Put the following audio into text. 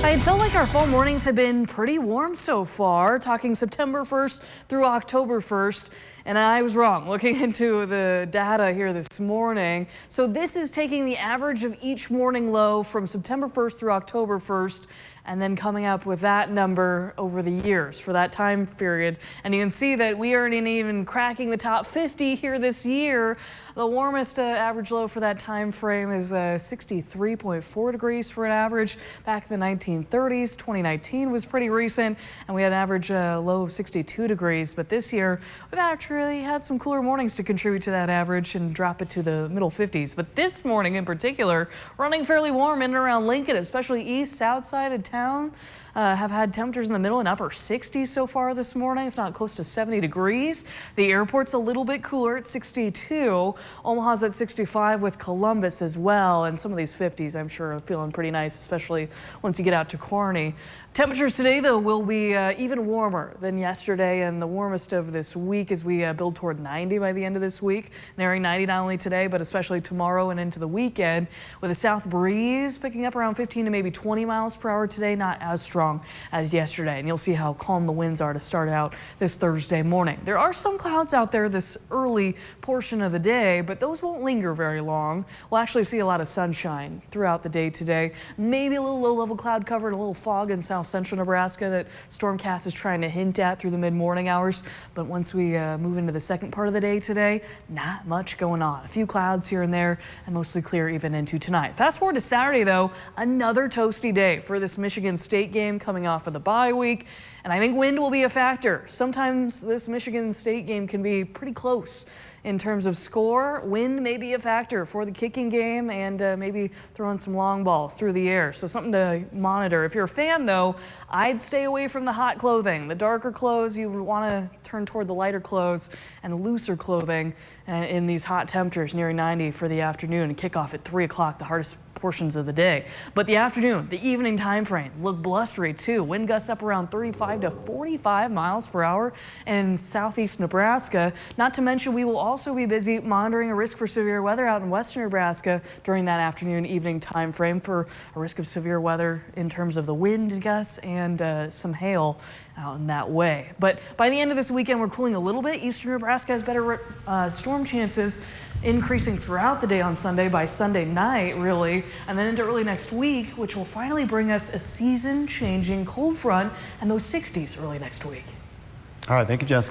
It felt like our fall mornings have been pretty warm so far, talking September 1st through October 1st. And I was wrong looking into the data here this morning. So this is taking the average of each morning low from September 1st through October 1st and then coming up with that number over the years for that time period. And you can see that we aren't even cracking the top 50 here this year. The warmest average low for that time frame is 63.4 degrees for an average back in the 1930s. 2019 was pretty recent, and we had an average low of 62 degrees. But this year, we've actually had some cooler mornings to contribute to that average and drop it to the middle 50s. But this morning in particular, running fairly warm in and around Lincoln, especially east, south side of town. Have had temperatures in the middle and upper 60s so far this morning, if not close to 70 degrees. The airport's a little bit cooler at 62. Omaha's at 65 with Columbus as well. And some of these 50s, I'm sure, are feeling pretty nice, especially once you get out to Kearney. Temperatures today, though, will be even warmer than yesterday, and the warmest of this week as we build toward 90 by the end of this week. Nearing 90 not only today, but especially tomorrow and into the weekend, with a south breeze picking up around 15 to maybe 20 miles per hour today, not as strong as yesterday. And you'll see how calm the winds are to start out this Thursday morning. There are some clouds out there this early portion of the day, but those won't linger very long. We'll actually see a lot of sunshine throughout the day today. Maybe a little low-level cloud cover and a little fog in south central Nebraska that Stormcast is trying to hint at through the mid-morning hours. But once we move into the second part of the day today, not much going on. A few clouds here and there, and mostly clear even into tonight. Fast forward to Saturday, though, another toasty day for this Michigan State game coming off of the bye week. And I think wind will be a factor. Sometimes this Michigan State game can be pretty close in terms of score. Wind may be a factor for the kicking game, and maybe throwing some long balls through the air. So something to monitor. If you're a fan, though, I'd stay away from the hot clothing. The darker clothes, you want to turn toward the lighter clothes and looser clothing in these hot temperatures nearing 90 for the afternoon, and kickoff at 3 o'clock, the hardest portions of the day. But the afternoon, the evening time frame, look blustery too. Wind gusts up around 35 to 45 miles per hour in southeast Nebraska. Not to mention, we will also be busy monitoring a risk for severe weather out in western Nebraska during that afternoon evening time frame for a risk of severe weather in terms of the wind gusts and some hail out in that way. But by the end of this weekend, we're cooling a little bit. Eastern Nebraska has better storm chances, increasing throughout the day on Sunday by Sunday night, really, and then into early next week, which will finally bring us a season-changing cold front and those 60s early next week. All right, thank you, Jessica.